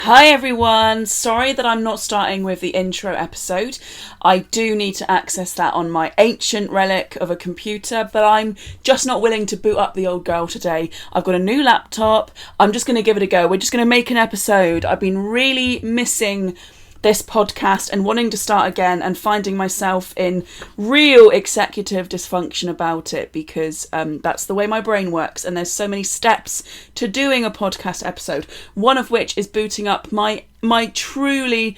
Hi everyone, sorry that I'm not starting with the intro episode. I do need to access that on my ancient relic of a computer, but I'm just not willing to boot up the old girl today. I've got a new laptop, I'm just going to give it a go. We're just going to make an episode. I've been really missing this podcast and wanting to start again and finding myself in real executive dysfunction about it because that's the way my brain works, and there's so many steps to doing a podcast episode, one of which is booting up my truly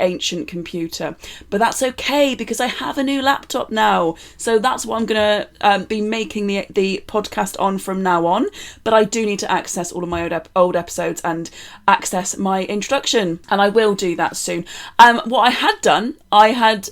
ancient computer. But that's okay because I have a new laptop now, so that's what I'm gonna be making the podcast on from now on. But I do need to access all of my old episodes and access my introduction, and I will do that soon. What I had done, I had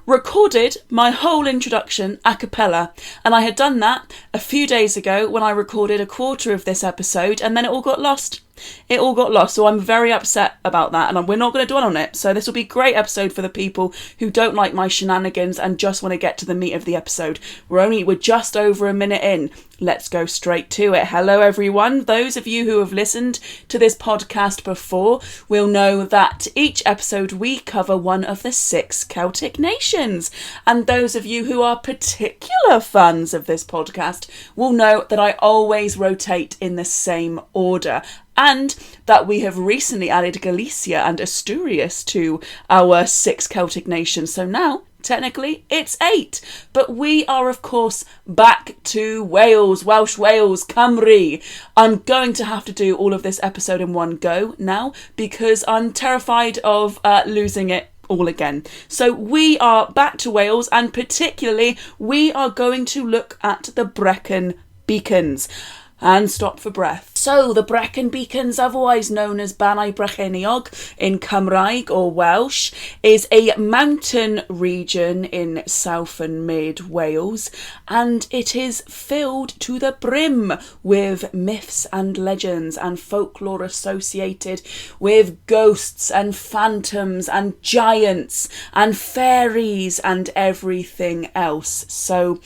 recorded my whole introduction a cappella, and I had done that a few days ago when I recorded a quarter of this episode, and then it all got lost. So I'm very upset about that, and we're not going to dwell on it. So this will be a great episode for the people who don't like my shenanigans and just want to get to the meat of the episode. We're just over a minute in. Let's go straight to it. Hello everyone. Those of you who have listened to this podcast before will know that each episode we cover one of the 6 Celtic nations. And those of you who are particular fans of this podcast will know that I always rotate in the same order, and that we have recently added Galicia and Asturias to our 6 Celtic nations. So now, technically, it's 8. But we are, of course, back to Wales, Welsh Wales, Cymru. I'm going to have to do all of this episode in one go now because I'm terrified of losing it all again. So we are back to Wales, and particularly we are going to look at the Brecon Beacons. And stop for breath. So the Brecon Beacons, otherwise known as Bannau Brechyniog in Cymraeg or Welsh, is a mountain region in south and mid Wales, and it is filled to the brim with myths and legends and folklore associated with ghosts and phantoms and giants and fairies and everything else. So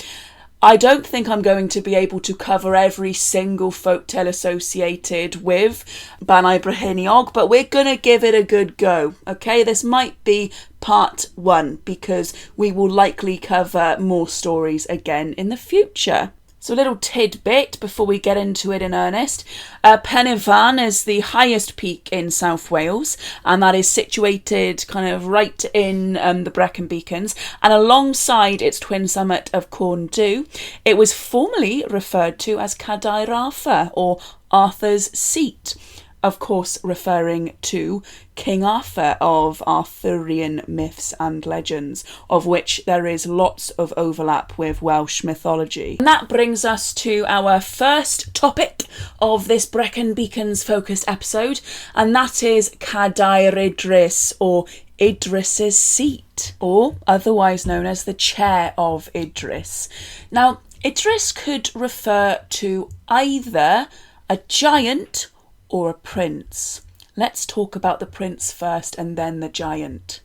I don't think I'm going to be able to cover every single folktale associated with Bannau Brechyniog, but we're going to give it a good go, okay? This might be part 1 because we will likely cover more stories again in the future. So a little tidbit before we get into it in earnest. Pen y Fan is the highest peak in South Wales, and that is situated kind of right in the Brecon Beacons, and alongside its twin summit of Corn Du, it was formerly referred to as Cadair Arthur, or Arthur's Seat, of course referring to King Arthur of Arthurian myths and legends, of which there is lots of overlap with Welsh mythology. And that brings us to our first topic of this Brecon Beacons focused episode, and that is Cadair Idris, or Idris's seat, or otherwise known as the chair of Idris. Now, Idris could refer to either a giant or a prince. Let's talk about the prince first and then the giant.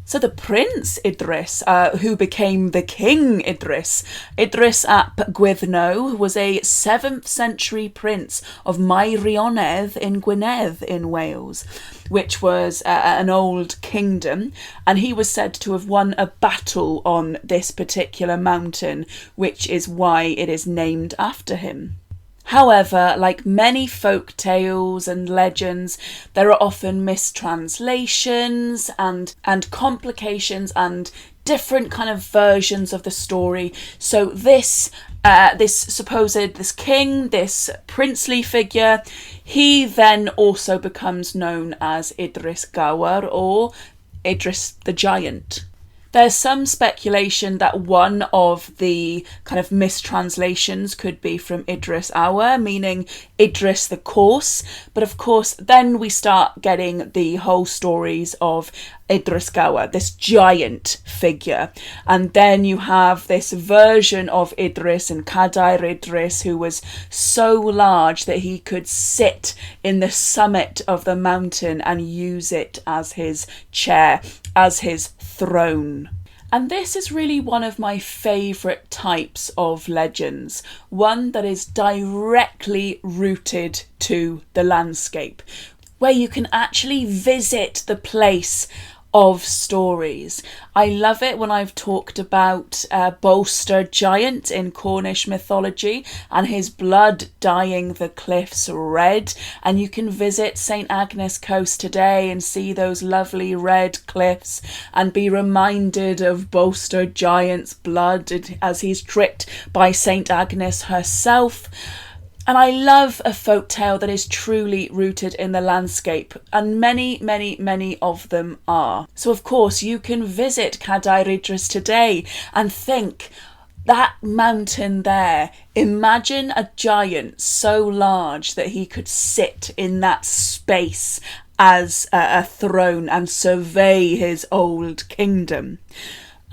So the Prince Idris, who became the King Idris ap Gwyddno, was a 7th century prince of Meirionedd in Gwynedd in Wales, which was an old kingdom, and he was said to have won a battle on this particular mountain, which is why it is named after him. However, like many folk tales and legends, there are often mistranslations and complications and different kind of versions of the story. So this king, this princely figure, he then also becomes known as Idris Gawr, or Idris the Giant. There's some speculation that one of the kind of mistranslations could be from Idris Awer, meaning Idris the Course. But of course, then we start getting the whole stories of Idris Gawr, this giant figure. And then you have this version of Idris and Cadair Idris, who was so large that he could sit in the summit of the mountain and use it as his chair, as his throne. And this is really one of my favourite types of legends, one that is directly rooted to the landscape, where you can actually visit the place of stories. I love it when I've talked about Bolster Giant in Cornish mythology and his blood dyeing the cliffs red, and you can visit St Agnes Coast today and see those lovely red cliffs and be reminded of Bolster Giant's blood as he's tricked by St Agnes herself. And I love a folk tale that is truly rooted in the landscape, and many, many, many of them are. So of course you can visit Cadair Idris today and think, that mountain there, imagine a giant so large that he could sit in that space as a throne and survey his old kingdom.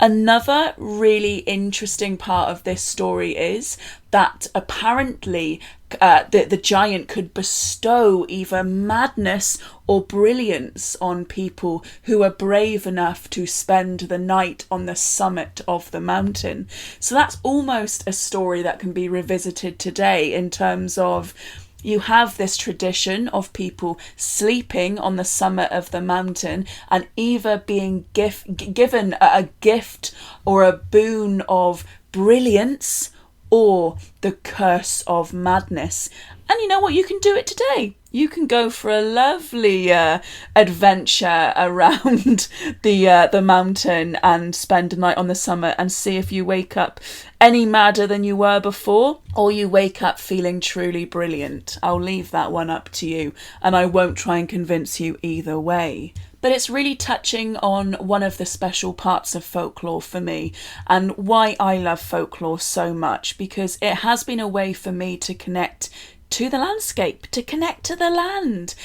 Another really interesting part of this story is that apparently the giant could bestow either madness or brilliance on people who are brave enough to spend the night on the summit of the mountain. So that's almost a story that can be revisited today, in terms of you have this tradition of people sleeping on the summit of the mountain and either being given a gift or a boon of brilliance or the curse of madness. And you know what? You can do it today. You can go for a lovely adventure around the mountain and spend a night on the summit and see if you wake up any madder than you were before, or you wake up feeling truly brilliant. I'll leave that one up to you, and I won't try and convince you either way. But it's really touching on one of the special parts of folklore for me, and why I love folklore so much, because it has been a way for me to connect to the landscape, to connect to the land.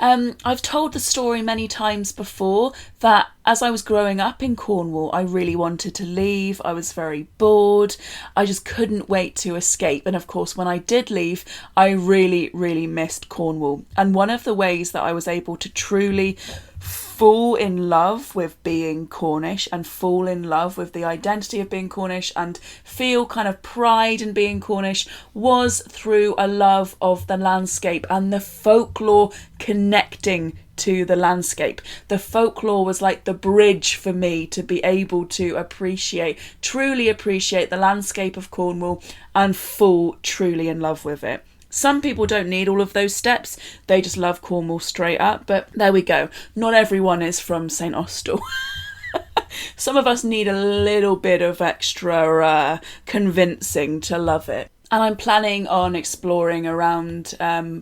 I've told the story many times before that as I was growing up in Cornwall, I really wanted to leave. I was very bored. I just couldn't wait to escape. And of course, when I did leave, I really, really missed Cornwall. And one of the ways that I was able to truly fall in love with being Cornish and fall in love with the identity of being Cornish and feel kind of pride in being Cornish was through a love of the landscape and the folklore connecting to the landscape. The folklore was like the bridge for me to be able to truly appreciate the landscape of Cornwall and fall truly in love with it. Some people don't need all of those steps. They just love Cornwall straight up. But there we go. Not everyone is from St Austell. Some of us need a little bit of extra convincing to love it. And I'm planning on exploring around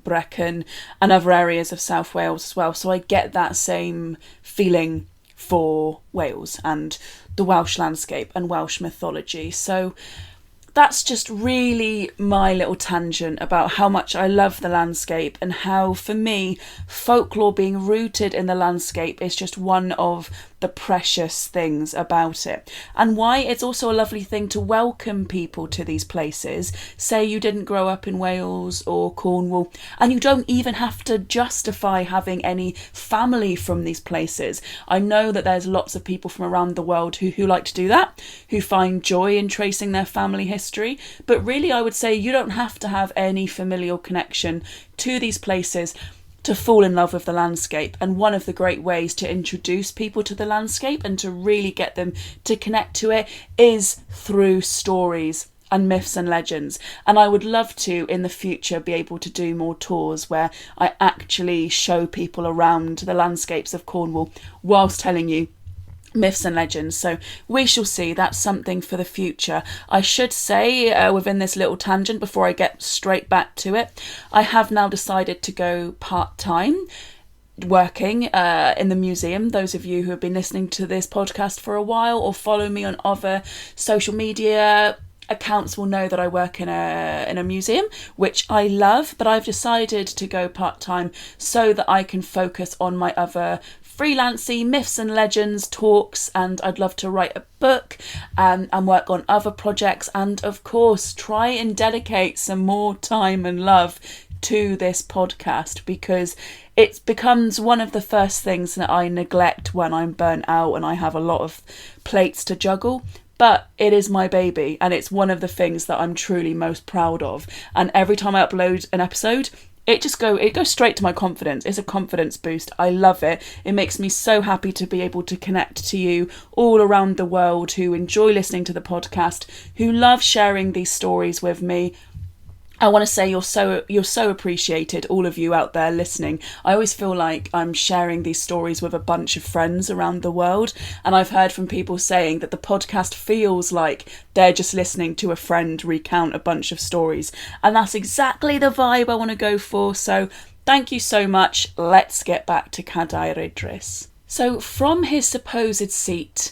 Brecon and other areas of South Wales as well. So I get that same feeling for Wales and the Welsh landscape and Welsh mythology. So that's just really my little tangent about how much I love the landscape and how, for me, folklore being rooted in the landscape is just one of the precious things about it, and why it's also a lovely thing to welcome people to these places. Say you didn't grow up in Wales or Cornwall, and you don't even have to justify having any family from these places. I know that there's lots of people from around the world who like to do that, who find joy in tracing their family history, but really I would say you don't have to have any familial connection to these places to fall in love with the landscape. And one of the great ways to introduce people to the landscape and to really get them to connect to it is through stories and myths and legends. And I would love to, in the future, be able to do more tours where I actually show people around the landscapes of Cornwall whilst telling you myths and legends. So we shall see. That's something for the future. I should say within this little tangent, before I get straight back to it, I have now decided to go part-time working in the museum. Those of you who have been listening to this podcast for a while or follow me on other social media accounts will know that I work in a museum, which I love, but I've decided to go part-time so that I can focus on my other freelancey myths and legends talks, and I'd love to write a book and work on other projects, and of course try and dedicate some more time and love to this podcast because it becomes one of the first things that I neglect when I'm burnt out and I have a lot of plates to juggle. But it is my baby, and it's one of the things that I'm truly most proud of. And every time I upload an episode, it goes straight to my confidence. It's a confidence boost. I love it. It makes me so happy to be able to connect to you all around the world who enjoy listening to the podcast, who love sharing these stories with me. I want to say you're so appreciated, all of you out there listening. I always feel like I'm sharing these stories with a bunch of friends around the world, and I've heard from people saying that the podcast feels like they're just listening to a friend recount a bunch of stories, and that's exactly the vibe I want to go for. So thank you so much. Let's get back to Cadair Idris. So from his supposed seat,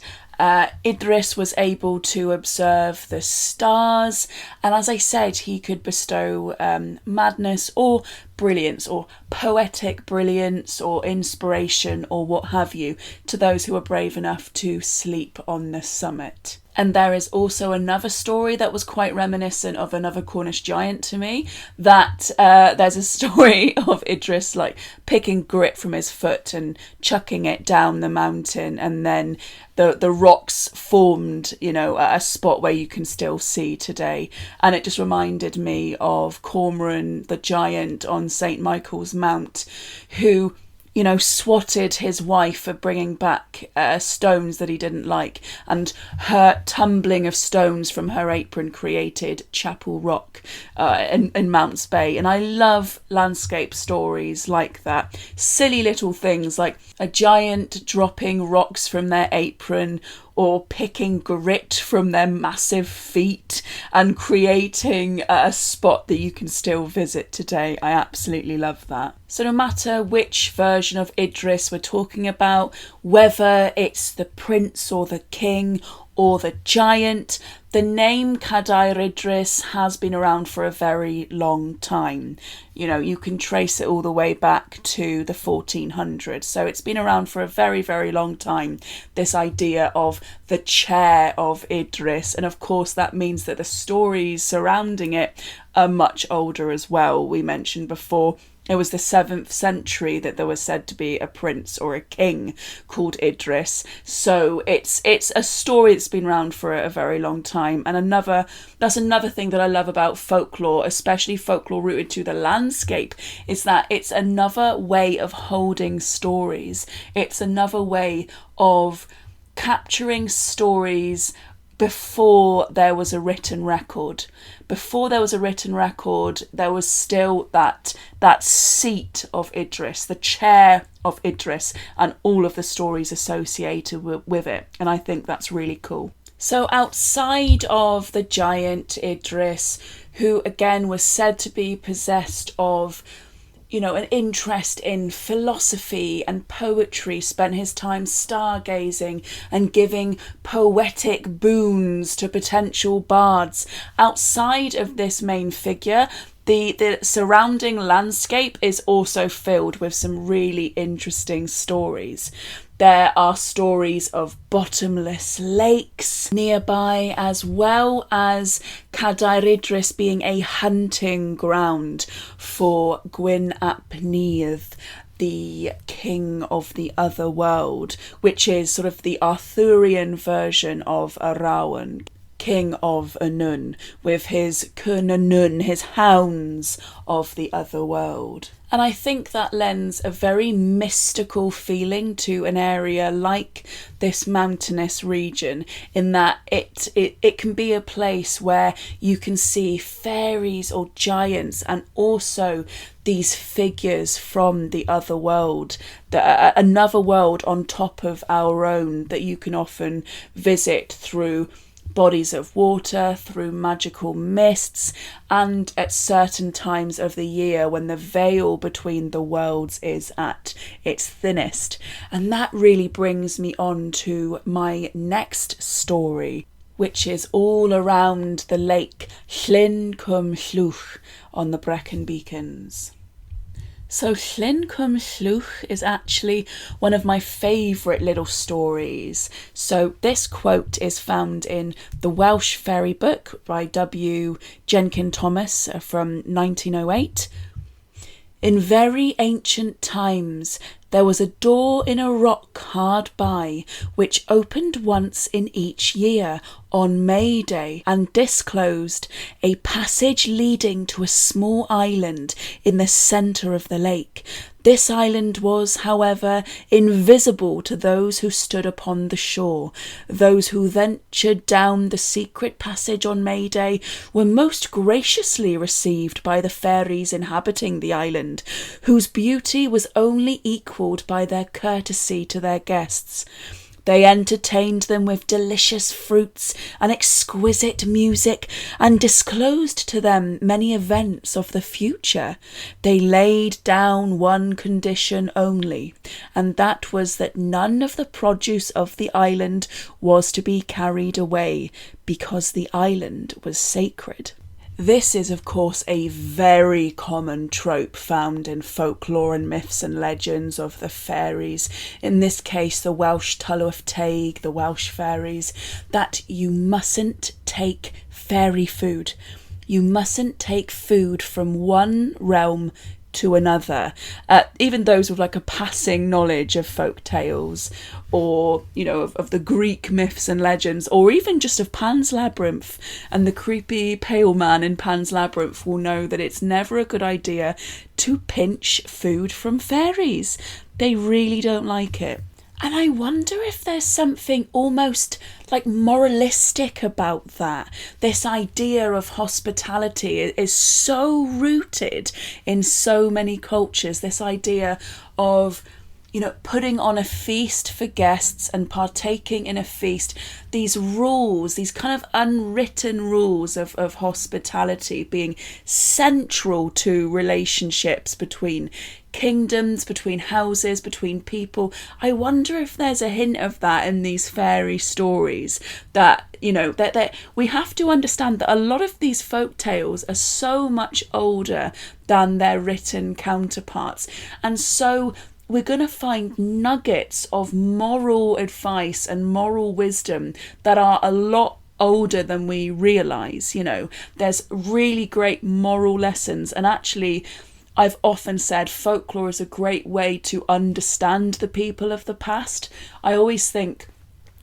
Idris was able to observe the stars, and as I said, he could bestow madness or brilliance or poetic brilliance or inspiration or what have you to those who were brave enough to sleep on the summit. And there is also another story that was quite reminiscent of another Cornish giant to me, that there's a story of Idris like picking grit from his foot and chucking it down the mountain, and then the rocks formed, at a spot where you can still see today. And it just reminded me of Cormoran the giant on St. Michael's Mount, who swatted his wife for bringing back stones that he didn't like, and her tumbling of stones from her apron created Chapel Rock in Mounts Bay. And I love landscape stories like that. Silly little things like a giant dropping rocks from their apron, or picking grit from their massive feet and creating a spot that you can still visit today. I absolutely love that. So no matter which version of Idris we're talking about, whether it's the prince or the king or the giant, the name Cadair Idris has been around for a very long time. You can trace it all the way back to the 1400s. So it's been around for a very, very long time, this idea of the chair of Idris. And of course, that means that the stories surrounding it are much older as well. We mentioned before, it was the 7th century that there was said to be a prince or a king called Idris. So it's a story that's been around for a very long time. And that's another thing that I love about folklore, especially folklore rooted to the landscape, is that it's another way of holding stories. It's another way of capturing stories before there was a written record. Before there was a written record, there was still that seat of Idris, the chair of Idris, and all of the stories associated with it. And I think that's really cool. So outside of the giant Idris, who again was said to be possessed of an interest in philosophy and poetry, spent his time stargazing and giving poetic boons to potential bards. Outside of this main figure, the surrounding landscape is also filled with some really interesting stories. There are stories of bottomless lakes nearby, as well as Cadair Idris being a hunting ground for Gwyn ap Nudd, the king of the other world, which is sort of the Arthurian version of Arawan, king of Anun, with his Cynanun, his hounds of the other world. And I think that lends a very mystical feeling to an area like this mountainous region, in that it can be a place where you can see fairies or giants, and also these figures from the other world, another world on top of our own, that you can often visit through bodies of water, through magical mists, and at certain times of the year when the veil between the worlds is at its thinnest. And that really brings me on to my next story, which is all around the lake Llyn Cwm Llwch on the Brecon Beacons. So Llyn Cwm Llwch is actually one of my favourite little stories. So this quote is found in the Welsh Fairy Book by W. Jenkin Thomas from 1908. In very ancient times, there was a door in a rock hard by, which opened once in each year on May Day, and disclosed a passage leading to a small island in the centre of the lake. This island was, however, invisible to those who stood upon the shore. Those who ventured down the secret passage on May Day were most graciously received by the fairies inhabiting the island, whose beauty was only equalled by their courtesy to their guests. They entertained them with delicious fruits and exquisite music, and disclosed to them many events of the future. They laid down one condition only, and that was that none of the produce of the island was to be carried away, because the island was sacred. This is, of course, a very common trope found in folklore and myths and legends of the fairies, in this case the Welsh Tylwyth Teg, the Welsh fairies, that you mustn't take fairy food. You mustn't take food from one realm to another. Even those with like a passing knowledge of folk tales, or of the Greek myths and legends, or even just of Pan's Labyrinth and the creepy pale man in Pan's Labyrinth, will know that it's never a good idea to pinch food from fairies. They really don't like it. And I wonder if there's something almost like moralistic about that. This idea of hospitality is so rooted in so many cultures. This idea of, putting on a feast for guests and partaking in a feast. These rules, these kind of unwritten rules of hospitality being central to relationships between kingdoms, between houses, between people. I wonder if there's a hint of that in these fairy stories, that that we have to understand that a lot of these folk tales are so much older than their written counterparts, and so we're going to find nuggets of moral advice and moral wisdom that are a lot older than we realise. There's really great moral lessons, and actually I've often said folklore is a great way to understand the people of the past. I always think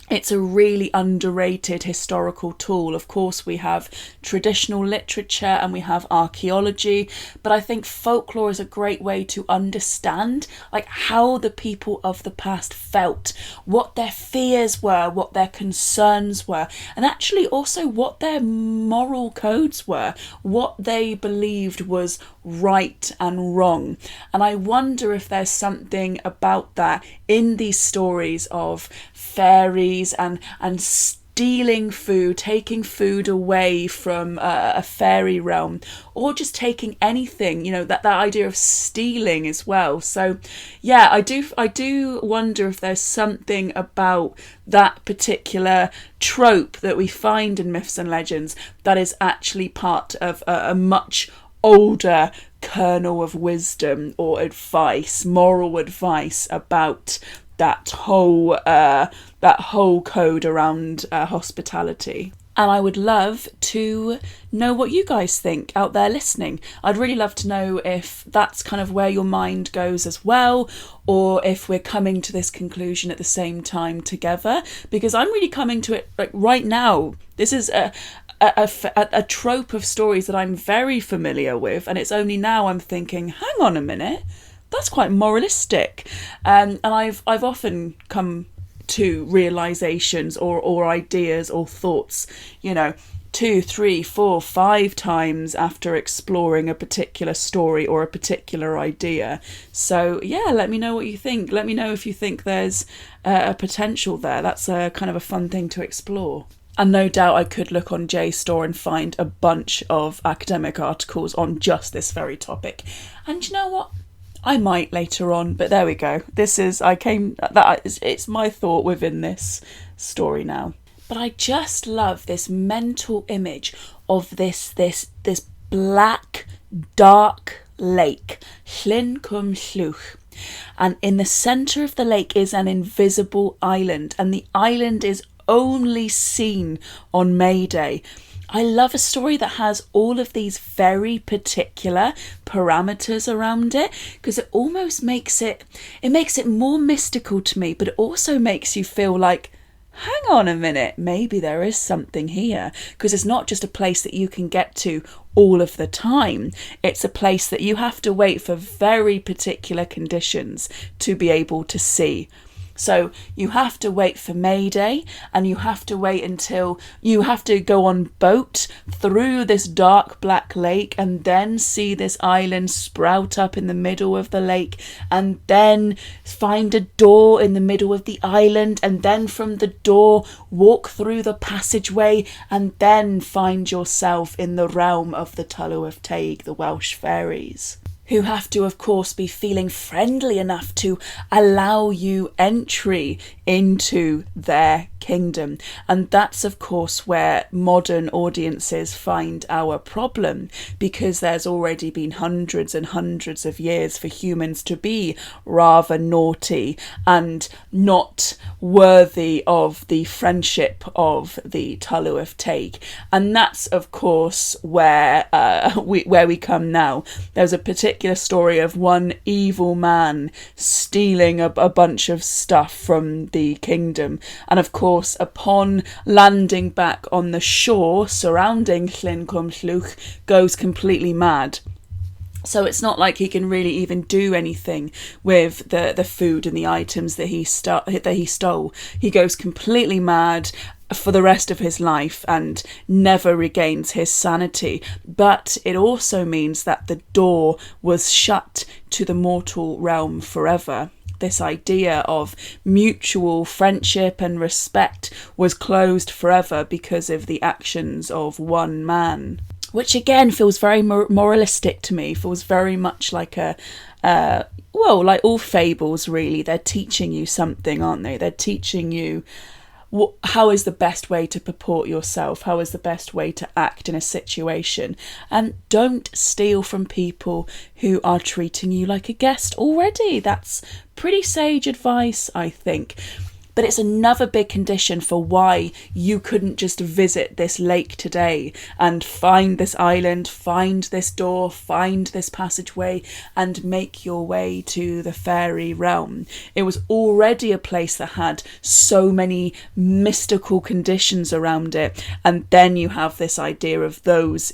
it's a really underrated historical tool. Of course, we have traditional literature and we have archaeology, but I think folklore is a great way to understand how the people of the past felt, what their fears were, what their concerns were, and actually also what their moral codes were, what they believed was right and wrong. And I wonder if there's something about that in these stories of fairies and stealing food, taking food away from a fairy realm, or just taking anything, that idea of stealing as well. So yeah, I do wonder if there's something about that particular trope that we find in myths and legends that is actually part of a much older kernel of wisdom or advice, moral advice about that whole code around hospitality. And I would love to know what you guys think out there listening. I'd really love to know if that's kind of where your mind goes as well, or if we're coming to this conclusion at the same time together, because I'm really coming to it right now. This is a trope of stories that I'm very familiar with, and it's only now I'm thinking, hang on a minute, that's quite moralistic. And I've often come to realizations or ideas or thoughts, 2, 3, 4, 5 times after exploring a particular story or a particular idea. So yeah, let me know what you think. Let me know if you think there's a potential there. That's a kind of a fun thing to explore. And no doubt I could look on JSTOR and find a bunch of academic articles on just this very topic. And you know what? I might later on, but there we go. It's my thought within this story now. But I just love this mental image of this black, dark lake, Llyn Cwm Llwch. And in the centre of the lake is an invisible island, and the island is only seen on May Day. I love a story that has all of these very particular parameters around it, because it almost makes it more mystical to me, but it also makes you feel like, hang on a minute, maybe there is something here, because it's not just a place that you can get to all of the time. It's a place that you have to wait for very particular conditions to be able to see. So you have to wait for May Day, and you have to wait until you have to go on boat through this dark black lake and then see this island sprout up in the middle of the lake, and then find a door in the middle of the island, and then from the door walk through the passageway, and then find yourself in the realm of the Tulw of Taig, the Welsh fairies, who have to, of course, be feeling friendly enough to allow you entry into their kingdom. And that's, of course, where modern audiences find our problem, because there's already been hundreds and hundreds of years for humans to be rather naughty and not worthy of the friendship of the Tulw of Taig. And that's, of course, where we come now. There's a particular story of one evil man stealing a bunch of stuff from the kingdom, and of course upon landing back on the shore surrounding Llyn Cwm Llwch goes completely mad. So it's not like he can really even do anything with the food and the items that he stole. He goes completely mad for the rest of his life and never regains his sanity. But it also means that the door was shut to the mortal realm forever. This idea of mutual friendship and respect was closed forever because of the actions of one man. Which again feels very moralistic to me, feels very much like like all fables really. They're teaching you something, aren't they? They're teaching you how is the best way to purport yourself, how is the best way to act in a situation. And don't steal from people who are treating you like a guest already. That's pretty sage advice, I think. But it's another big condition for why you couldn't just visit this lake today and find this island, find this door, find this passageway and make your way to the fairy realm. It was already a place that had so many mystical conditions around it. And then you have this idea of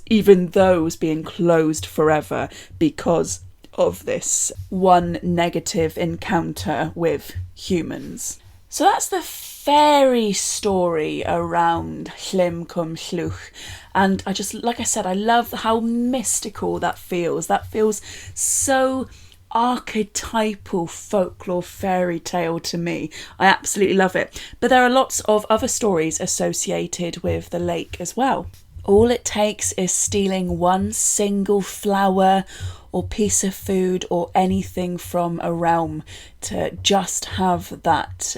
even those being closed forever because of this one negative encounter with humans. So that's the fairy story around Llyn Cwm Llwch. And I just, like I said, I love how mystical that feels. That feels so archetypal folklore fairy tale to me. I absolutely love it. But there are lots of other stories associated with the lake as well. All it takes is stealing one single flower or piece of food or anything from a realm to just have that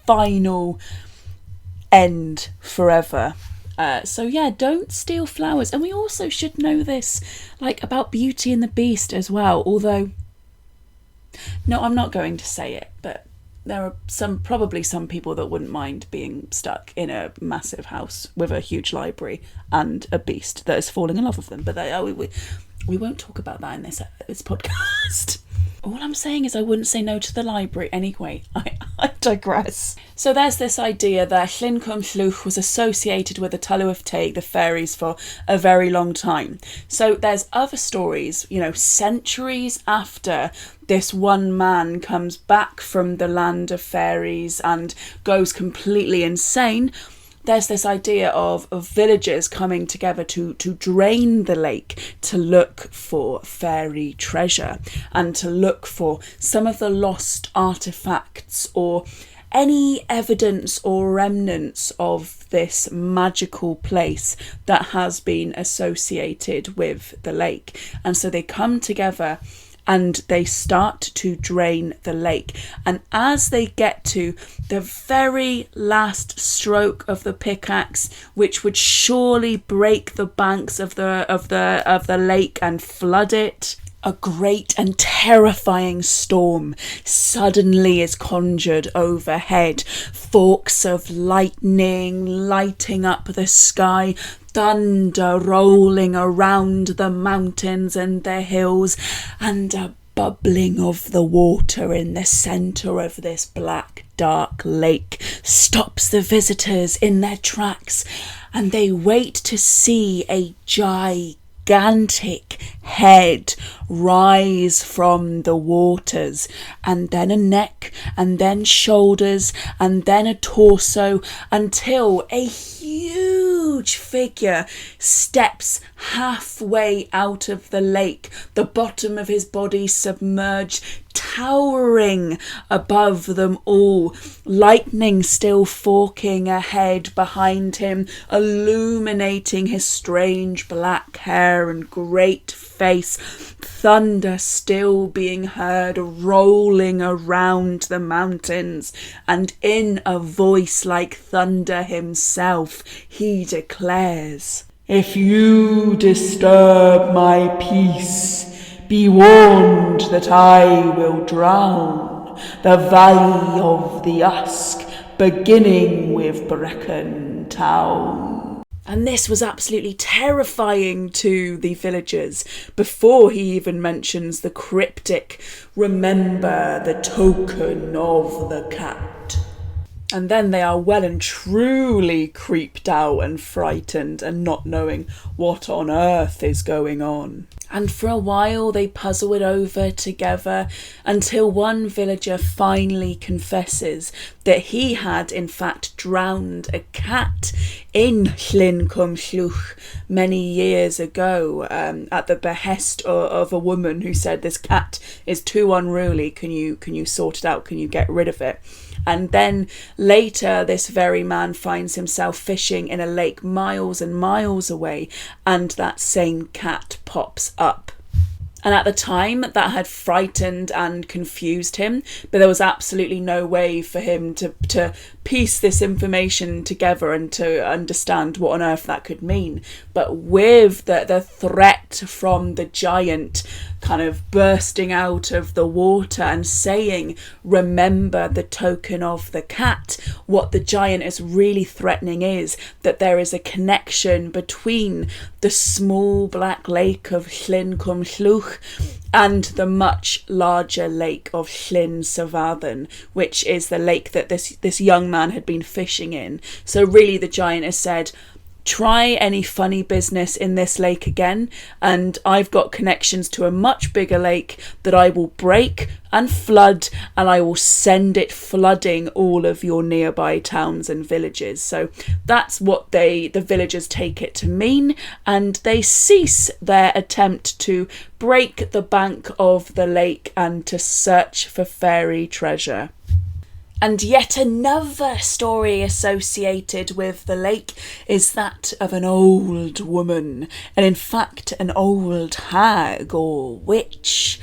final end forever. So yeah, don't steal flowers. And we also should know this, like about Beauty and the Beast as well. Although, no, I'm not going to say it, but there are probably some people that wouldn't mind being stuck in a massive house with a huge library and a beast that is falling in love with them. But we won't talk about that in this podcast. All I'm saying is I wouldn't say no to the library anyway. I digress. So there's this idea that Llyn Cwm Llwch was associated with the Tulw of Taig, the fairies, for a very long time. So there's other stories, centuries after this one man comes back from the land of fairies and goes completely insane. There's this idea of villagers coming together to drain the lake to look for fairy treasure and to look for some of the lost artefacts or any evidence or remnants of this magical place that has been associated with the lake. And so they come together and they start to drain the lake. And as they get to the very last stroke of the pickaxe, which would surely break the banks of the lake and flood it, a great and terrifying storm suddenly is conjured overhead. Forks of lightning lighting up the sky, thunder rolling around the mountains and the hills, and a bubbling of the water in the centre of this black, dark lake stops the visitors in their tracks, and they wait to see a gigantic head rise from the waters, and then a neck, and then shoulders, and then a torso, until a huge figure steps halfway out of the lake, the bottom of his body submerged, towering above them all, lightning still forking ahead behind him, illuminating his strange black hair and great face, thunder still being heard rolling around the mountains, and in a voice like thunder himself he declares, "If you disturb my peace, be warned that I will drown the valley of the Usk, beginning with Brecon town." And this was absolutely terrifying to the villagers before he even mentions the cryptic, "Remember the token of the cat." And then they are well and truly creeped out and frightened and not knowing what on earth is going on. And for a while they puzzle it over together until one villager finally confesses that he had in fact drowned a cat in Llyn Cwmllwch many years ago, at the behest of a woman who said, "This cat is too unruly, can you sort it out, can you get rid of it?" And then later this very man finds himself fishing in a lake miles and miles away, and that same cat pops up. And at the time that had frightened and confused him, but there was absolutely no way for him to piece this information together and to understand what on earth that could mean. But with the threat from the giant kind of bursting out of the water and saying, "Remember the token of the cat," what the giant is really threatening is that there is a connection between the small black lake of Llyn Cwmllwch and the much larger lake of Llyn Safadden, which is the lake that this young man had been fishing in. So really the giant has said, try any funny business in this lake again, and I've got connections to a much bigger lake that I will break and flood, and I will send it flooding all of your nearby towns and villages. So that's what the villagers take it to mean, and they cease their attempt to break the bank of the lake and to search for fairy treasure. And yet another story associated with the lake is that of an old woman, and in fact an old hag or witch.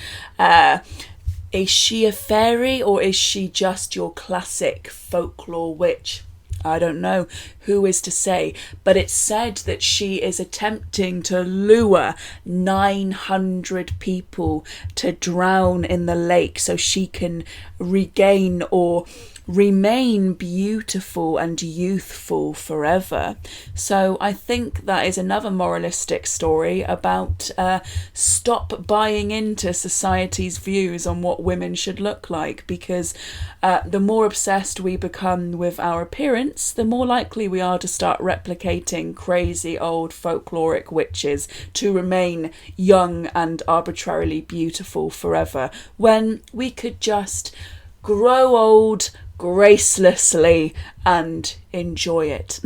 Is she a fairy, or is she just your classic folklore witch? I don't know, who is to say, but it's said that she is attempting to lure 900 people to drown in the lake so she can regain or remain beautiful and youthful forever. So I think that is another moralistic story about stop buying into society's views on what women should look like, because the more obsessed we become with our appearance, the more likely we are to start replicating crazy old folkloric witches to remain young and arbitrarily beautiful forever, when we could just grow old gracelessly and enjoy it.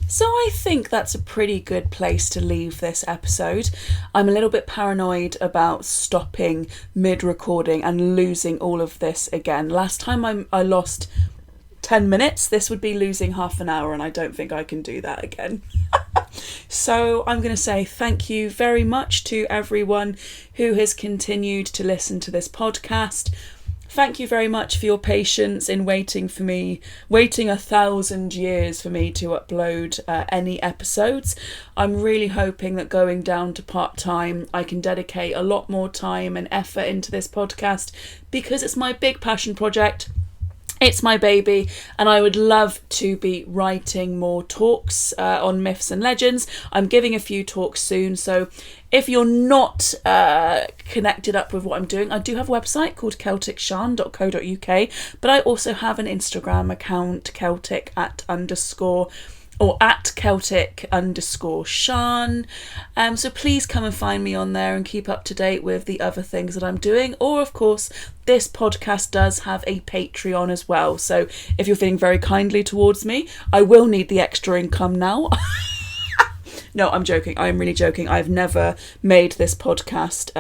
So I think that's a pretty good place to leave this episode. I'm a little bit paranoid about stopping mid-recording and losing all of this again. Last time I lost 10 minutes, this would be losing half an hour, and I don't think I can do that again. So I'm going to say thank you very much to everyone who has continued to listen to this podcast. Thank you very much for your patience in waiting 1,000 years for me to upload any episodes. I'm really hoping that going down to part-time, I can dedicate a lot more time and effort into this podcast, because it's my big passion project. It's my baby, and I would love to be writing more talks on myths and legends. I'm giving a few talks soon, so if you're not connected up with what I'm doing, I do have a website called celticshan.co.uk, but I also have an Instagram account, Celtic at Celtic_Shan. So please come and find me on there and keep up to date with the other things that I'm doing. Or, of course, this podcast does have a Patreon as well. So if you're feeling very kindly towards me, I will need the extra income now. No, I'm joking. I'm really joking. I've never made this podcast.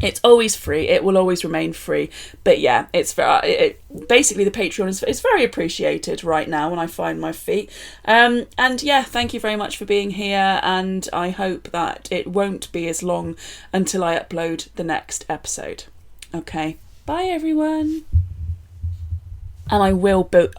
It's always free. It will always remain free. But yeah, it's basically the Patreon is very appreciated right now when I find my feet. And yeah, thank you very much for being here. And I hope that it won't be as long until I upload the next episode. Okay, bye everyone. And I will boot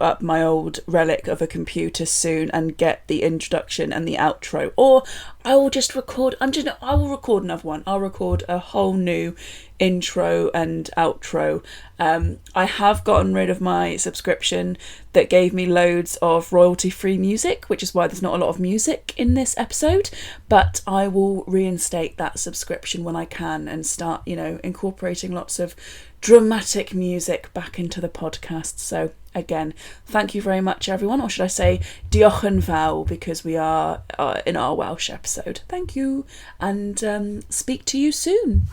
up my old relic of a computer soon and get the introduction and the outro. Or I will just record. I will record another one. I'll record a whole new intro and outro. I have gotten rid of my subscription that gave me loads of royalty-free music, which is why there's not a lot of music in this episode. But I will reinstate that subscription when I can and start, incorporating lots of dramatic music back into the podcast. So again, thank you very much everyone, or should I say diolch yn fawr, because we are in our Welsh episode. Thank you, and speak to you soon.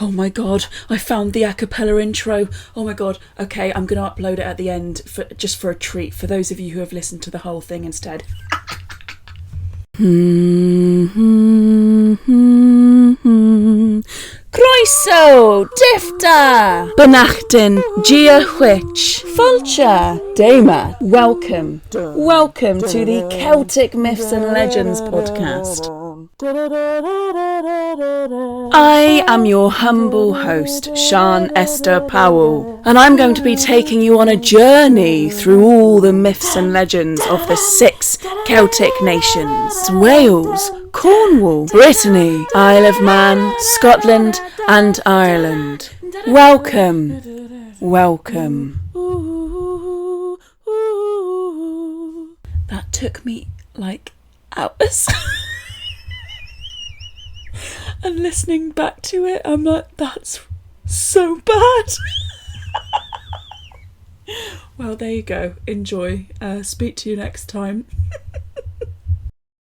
Oh my god, I found the a cappella intro. Oh my god. Okay, I'm going to upload it at the end just for a treat for those of you who have listened to the whole thing instead. Croeso, Difta, Benachtin, Gia Which, Fulcha, Dama. Welcome to the Celtic Myths and Legends podcast. I am your humble host, Sian Esther Powell, and I'm going to be taking you on a journey through all the myths and legends of the 6 Celtic nations: Wales, Cornwall, Brittany, Isle of Man, Scotland and Ireland. Welcome. That took me like hours. And listening back to it, I'm like, that's so bad. Well, there you go. Enjoy. Speak to you next time.